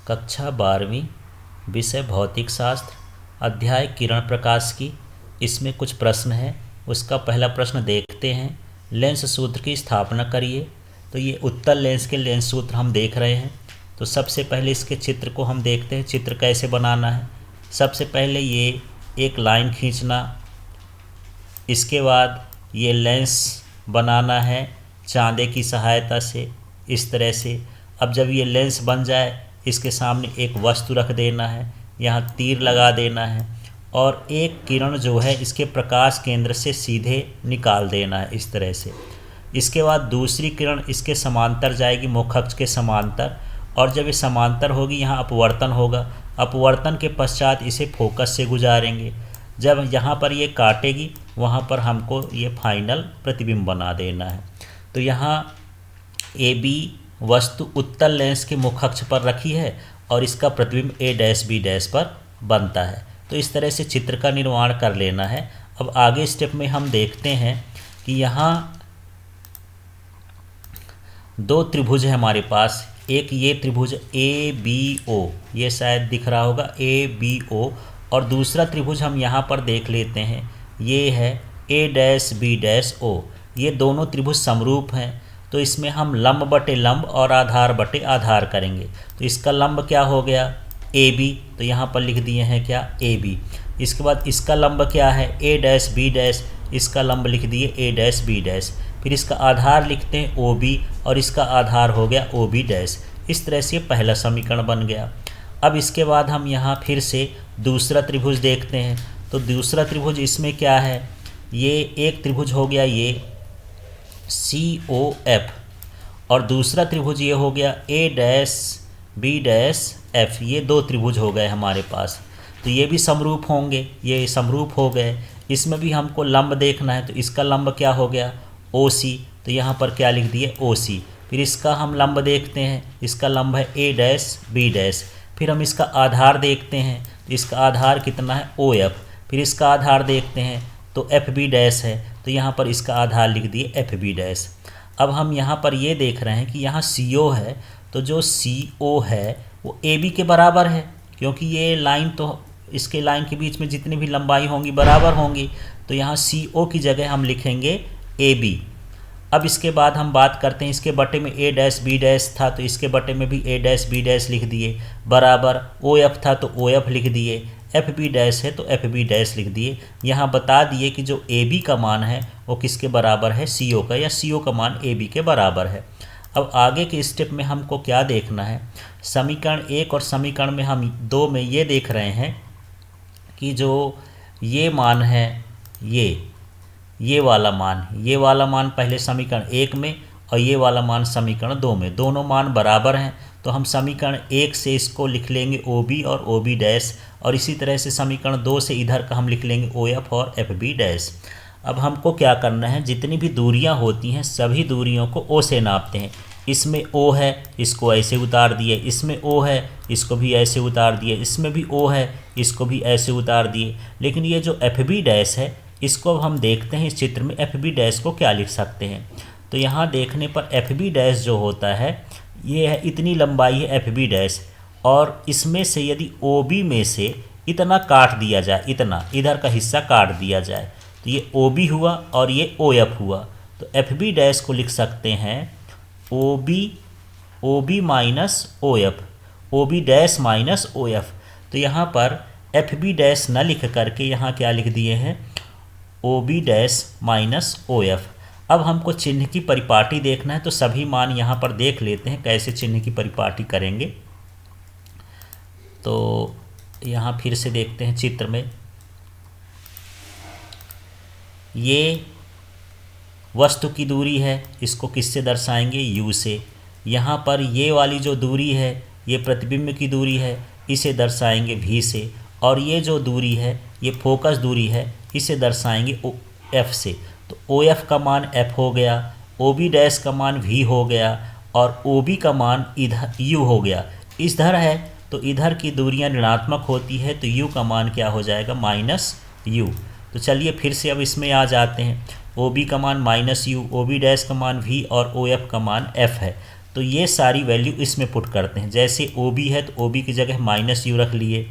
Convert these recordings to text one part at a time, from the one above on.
कक्षा 12वीं, विषय भौतिक शास्त्र, अध्याय किरण प्रकाश की। इसमें कुछ प्रश्न हैं। उसका पहला प्रश्न देखते हैं। लेंस सूत्र की स्थापना करिए। तो ये उत्तल लेंस के लेंस सूत्र हम देख रहे हैं। तो सबसे पहले इसके चित्र को हम देखते हैं, चित्र कैसे बनाना है। सबसे पहले ये एक लाइन खींचना, इसके बाद ये लेंस बनाना है चांदे की सहायता से, इस तरह से। अब जब ये लेंस बन जाए, इसके सामने एक वस्तु रख देना है, यहाँ तीर लगा देना है और एक किरण जो है इसके प्रकाश केंद्र से सीधे निकाल देना है, इस तरह से। इसके बाद दूसरी किरण इसके समांतर जाएगी, मुख्य अक्ष के समांतर, और जब ये समांतर होगी यहाँ अपवर्तन होगा। अपवर्तन के पश्चात इसे फोकस से गुजारेंगे। जब यहाँ पर ये काटेगी, वहाँ पर हमको ये फाइनल प्रतिबिंब बना देना है। तो यहाँ ए बी वस्तु उत्तल लेंस के मुख्य अक्ष पर रखी है और इसका प्रतिबिंब ए डैश बी डैश पर बनता है। तो इस तरह से चित्र का निर्माण कर लेना है। अब आगे स्टेप में हम देखते हैं कि यहाँ दो त्रिभुज है हमारे पास। एक ये त्रिभुज ए बी ओ, ये शायद दिख रहा होगा, ए बी ओ, और दूसरा त्रिभुज हम यहाँ पर देख लेते हैं, ये है ए डैश बी डैश ओ। ये दोनों त्रिभुज समरूप हैं, तो इसमें हम लंब बटे लंब और आधार बटे आधार करेंगे। तो इसका लंब क्या हो गया, ए बी, तो यहाँ पर लिख दिए हैं क्या, ए बी। इसके बाद इसका लंब क्या है, ए डैश बी डैश, इसका लंब लिख दिए ए डैश बी डैश। फिर इसका आधार लिखते हैं ओ बी और इसका आधार हो गया ओ बी डैश। इस तरह से पहला समीकरण बन गया। अब इसके बाद हम यहाँ फिर से दूसरा त्रिभुज देखते हैं। तो दूसरा त्रिभुज इसमें क्या है, ये एक त्रिभुज हो गया ये सी ओ एफ, और दूसरा त्रिभुज ये हो गया ए डैश बी डैश एफ। ये दो त्रिभुज हो गए हमारे पास। तो ये भी समरूप होंगे, ये समरूप हो गए। इसमें भी हमको लंब देखना है, तो इसका लंब क्या हो गया, ओ सी। तो यहाँ पर क्या लिख दिए, ओ सी। फिर इसका हम लंब देखते हैं, इसका लंब है ए डैश बी डैश। फिर हम इसका आधार देखते हैं, तो इसका आधार कितना है, ओ एफ। फिर इसका आधार देखते हैं तो एफ बी डैश है, तो यहाँ पर इसका आधार लिख दिए एफ बी डैश। अब हम यहाँ पर ये देख रहे हैं कि यहाँ सी ओ है, तो जो सी ओ है वो ए बी के बराबर है, क्योंकि ये लाइन तो इसके लाइन के बीच में जितनी भी लंबाई होंगी बराबर होंगी। तो यहाँ सी ओ की जगह हम लिखेंगे ए बी। अब इसके बाद हम बात करते हैं, इसके बटे में ए डैश बी डैश था, तो इसके बटे में भी ए डैश बी डैश लिख दिए, बराबर ओ एफ था तो ओ एफ लिख दिए, एफ बी डैश है तो एफ बी डैश लिख दिए। यहाँ बता दिए कि जो ए बी का मान है वो किसके बराबर है, सी ओ का, या सी ओ का मान ए बी के बराबर है। अब आगे के स्टेप में हमको क्या देखना है, समीकरण 1 और समीकरण में हम 2 में ये देख रहे हैं कि जो ये मान है, ये वाला मान पहले समीकरण 1 में और ये वाला मान समीकरण 2 में, दोनों मान बराबर हैं। तो हम समीकरण 1 से इसको लिख लेंगे ओ बी और ओ बी डैश, और इसी तरह से समीकरण 2 से इधर का हम लिख लेंगे ओ एफ और एफ बी डैश। अब हमको क्या करना है, जितनी भी दूरियां होती हैं सभी दूरियों को ओ से नापते हैं। इसमें ओ है, इसको ऐसे उतार दिए, इसमें ओ है, इसको भी ऐसे उतार दिए, इसमें भी ओ है, इसको भी ऐसे उतार दिए। लेकिन ये जो एफ बी डैश है, इसको अब हम देखते हैं इस चित्र में एफ बी डैश को क्या लिख सकते हैं। तो यहाँ देखने पर एफ बी डैश जो होता है, ये है इतनी लंबाई है एफ बी डैश, और इसमें से यदि ओ बी में से इतना काट दिया जाए, इतना इधर का हिस्सा काट दिया जाए, तो ये ओ बी हुआ और ये ओ एफ हुआ। तो एफ बी डैश को लिख सकते हैं O B minus O F, O B dash minus O F. तो यहाँ पर एफ बी डैश न लिख करके यहाँ क्या लिख दिए हैं, O B dash minus O F. अब हमको चिन्ह की परिपाटी देखना है, तो सभी मान यहाँ पर देख लेते हैं कैसे चिन्ह की परिपाटी करेंगे। तो यहाँ फिर से देखते हैं चित्र में, ये वस्तु की दूरी है, इसको किससे दर्शाएंगे, u से। यहाँ पर ये वाली जो दूरी है ये प्रतिबिंब की दूरी है, इसे दर्शाएंगे v से। और ये जो दूरी है ये फोकस दूरी है, इसे दर्शाएंगे f से। तो ओ एफ का मान f हो गया, ओ बी डैश का मान v हो गया, और ओ बी का मान इधर u हो गया। इधर है तो इधर की दूरियां ऋणात्मक होती है, तो u का मान क्या हो जाएगा, माइनस u। तो चलिए फिर से अब इसमें आ जाते हैं, ओ बी का मान minus U, O B dash का मान v और ओ एफ का मान f है। तो ये सारी वैल्यू इसमें पुट करते हैं। जैसे ओ बी है तो ओ बी की जगह माइनस यू रख लिए,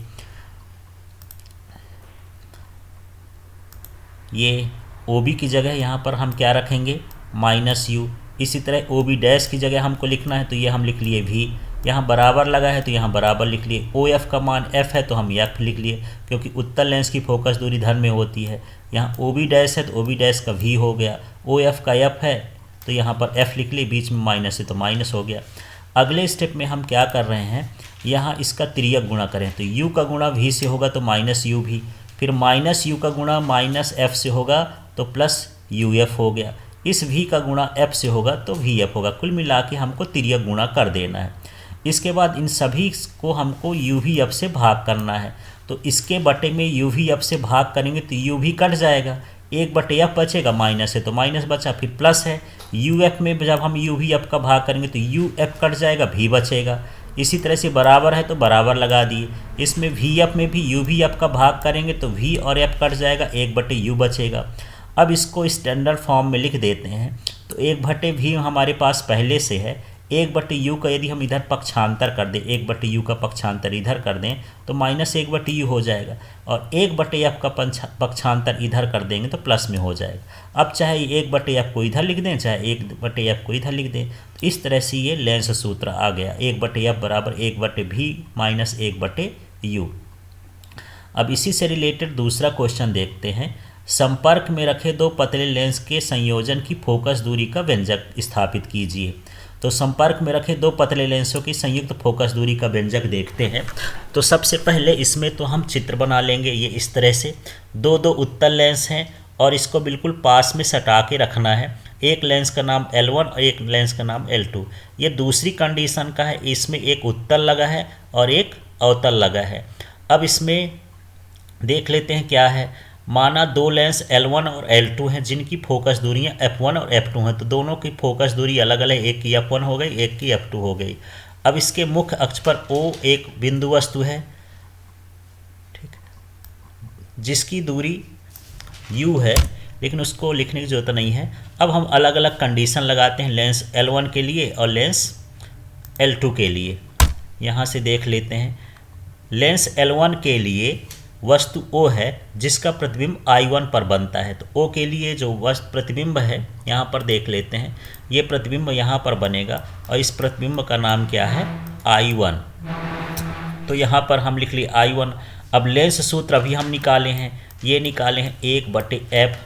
ये ओ बी की जगह यहाँ पर हम क्या रखेंगे, माइनस यू। इसी तरह ओ बी डैश की जगह हमको लिखना है तो ये हम लिख लिए वी, यहाँ बराबर लगा है तो यहाँ बराबर लिख लिए। ओ एफ का मान एफ है तो हम एफ लिख लिए, क्योंकि उत्तल लेंस की फोकस दूरी धन में होती है। यहाँ ओ बी डैश है तो ओ बी डैश का वी हो गया, ओ एफ का एफ है तो यहाँ पर एफ लिख लिए, बीच में माइनस है तो माइनस हो गया। अगले स्टेप में हम क्या कर रहे हैं, यहाँ इसका तिर्यक गुणा करें तो यू का गुणा वी से होगा तो माइनस यू भी, फिर माइनस यू का गुणा माइनस एफ से होगा तो प्लस यू एफ हो गया, इस v का गुणा f से होगा तो वी एफ होगा। कुल मिला के हमको तिर्यक गुणा कर देना है। इसके बाद इन सभी को हमको यू वी एफ से भाग करना है, तो इसके बटे में यू वी एफ से भाग करेंगे तो यू भी कट जाएगा, एक बटे एफ बचेगा, माइनस है तो माइनस बचा, फिर प्लस है यू एफ में जब हम यू वी एफ का भाग करेंगे तो यू एफ कट जाएगा, भी बचेगा। इसी तरह से बराबर है तो बराबर लगा दिए, इसमें वी एफ में भी यू वी एफ का भाग करेंगे तो वी और एफ कट जाएगा, एक बटे यू बचेगा। अब इसको स्टैंडर्ड फॉर्म में लिख देते हैं, तो एक बटे वी हमारे पास पहले से है, एक बटे यू का यदि हम इधर पक्षांतर कर दें, एक बटे यू का पक्षांतर इधर कर दें तो माइनस एक बटे यू हो जाएगा, और एक बटे एफ का पक्षांतर इधर कर देंगे तो प्लस में हो जाएगा। अब चाहे एक बटे एफ को इधर लिख दें, चाहे एक बटे एफ को इधर लिख दें, तो इस तरह से ये लेंस सूत्र आ गया, एक बटे एफ बराबर एक बटे वी माइनस एक बटे यू। अब इसी से रिलेटेड दूसरा क्वेश्चन देखते हैं। संपर्क में रखे दो पतले लेंस के संयोजन की फोकस दूरी का व्यंजक स्थापित कीजिए। तो संपर्क में रखे दो पतले लेंसों की संयुक्त फोकस दूरी का व्यंजक देखते हैं। तो सबसे पहले इसमें तो हम चित्र बना लेंगे, ये इस तरह से दो दो उत्तल लेंस हैं और इसको बिल्कुल पास में सटा के रखना है। एक लेंस का नाम L1 और एक लेंस का नाम L2। ये दूसरी कंडीशन का है, इसमें एक उत्तल लगा है और एक अवतल लगा है। अब इसमें देख लेते हैं क्या है। माना दो लेंस L1 और L2 हैं जिनकी फोकस दूरियां F1 और F2 हैं, तो दोनों की फोकस दूरी अलग अलग, एक की F1 हो गई, एक की F2 हो गई। अब इसके मुख्य अक्ष पर O एक बिंदु वस्तु है, ठीक, जिसकी दूरी U है, लेकिन उसको लिखने की जरूरत नहीं है। अब हम अलग अलग कंडीशन लगाते हैं लेंस L1 के लिए और लेंस L2 के लिए। यहाँ से देख लेते हैं, लेंस L1 के लिए वस्तु O है जिसका प्रतिबिंब I1 पर बनता है। तो O के लिए जो वस्तु प्रतिबिंब है यहाँ पर देख लेते हैं, ये प्रतिबिंब यहाँ पर बनेगा और इस प्रतिबिंब का नाम क्या है, I1। तो यहाँ पर हम लिख लिए I1। अब लेंस सूत्र अभी हम निकाले हैं, ये निकाले हैं 1/f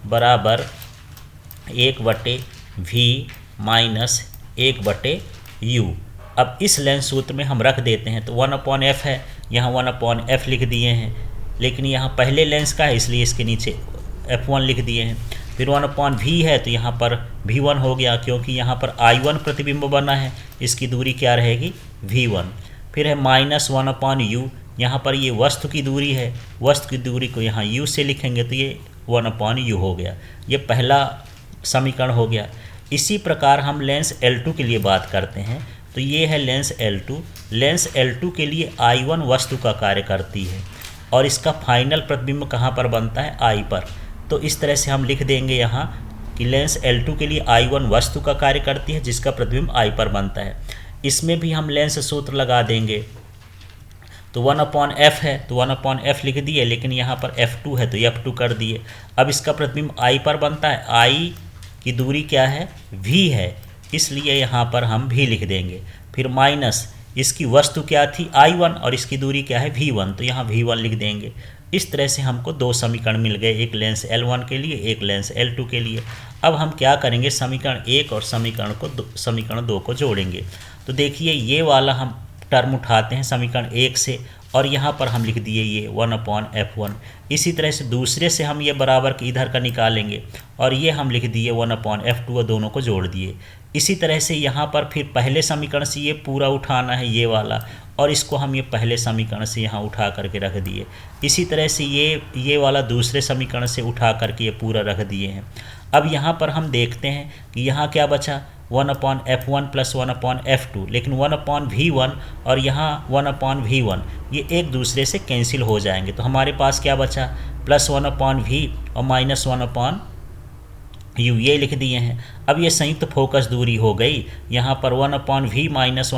बराबर 1/v माइनस 1/u। अब इस लेंस सूत्र में हम रख देते हैं, तो 1/f है, यहाँ 1/f लिख दिए हैं, लेकिन यहाँ पहले लेंस का है इसलिए इसके नीचे f1 लिख दिए हैं। फिर 1/v है तो यहाँ पर v1 हो गया, क्योंकि यहाँ पर I1 प्रतिबिंब बना है, इसकी दूरी क्या रहेगी, v1। फिर है -1/u, यहाँ पर ये वस्तु की दूरी है, वस्तु की दूरी को यहाँ u से लिखेंगे तो ये 1/u हो गया। ये पहला समीकरण हो गया। इसी प्रकार हम लेंस L2 के लिए बात करते हैं, तो ये है लेंस L2। लेंस L2 के लिए I1 वस्तु का कार्य करती है और इसका फाइनल प्रतिबिंब कहाँ पर बनता है, I पर। तो इस तरह से हम लिख देंगे यहाँ कि लेंस L2 के लिए I1 वस्तु का कार्य करती है जिसका प्रतिबिंब I पर बनता है। इसमें भी हम लेंस सूत्र लगा देंगे, तो 1/f है तो 1/f लिख दिए, लेकिन यहाँ पर F2 है तो F2 कर दिए। अब इसका प्रतिबिंब I पर बनता है, I की दूरी क्या है, v है, इसलिए यहाँ पर हम v लिख देंगे। फिर माइनस इसकी वस्तु क्या थी, I1 और इसकी दूरी क्या है, v1, तो यहाँ v1 लिख देंगे। इस तरह से हमको दो समीकरण मिल गए, एक लेंस L1 के लिए, एक लेंस L2 के लिए। अब हम क्या करेंगे, समीकरण 1 और समीकरण 2 को जोड़ेंगे। तो देखिए ये वाला हम टर्म उठाते हैं समीकरण 1 से और यहाँ पर हम लिख दिए ये 1/f1। इसी तरह से दूसरे से हम ये बराबर के इधर का निकालेंगे और ये हम लिख दिए 1/f2 और दोनों को जोड़ दिए। इसी तरह से यहाँ पर फिर पहले समीकरण से ये पूरा उठाना है ये वाला, और इसको हम ये पहले समीकरण से यहाँ उठा करके रख दिए। इसी तरह से ये वाला दूसरे समीकरण से उठा करके ये पूरा रख दिए हैं। अब यहाँ पर हम देखते हैं कि यहाँ क्या बचा, 1/f1 प्लस 1/f2, लेकिन 1/v1 और यहाँ 1/v1 ये एक दूसरे से कैंसिल हो जाएंगे। तो हमारे पास क्या बचा, +1/v और -1/u यू ये लिख दिए हैं। अब ये संयुक्त फोकस दूरी हो गई, यहाँ पर 1/v - 1/v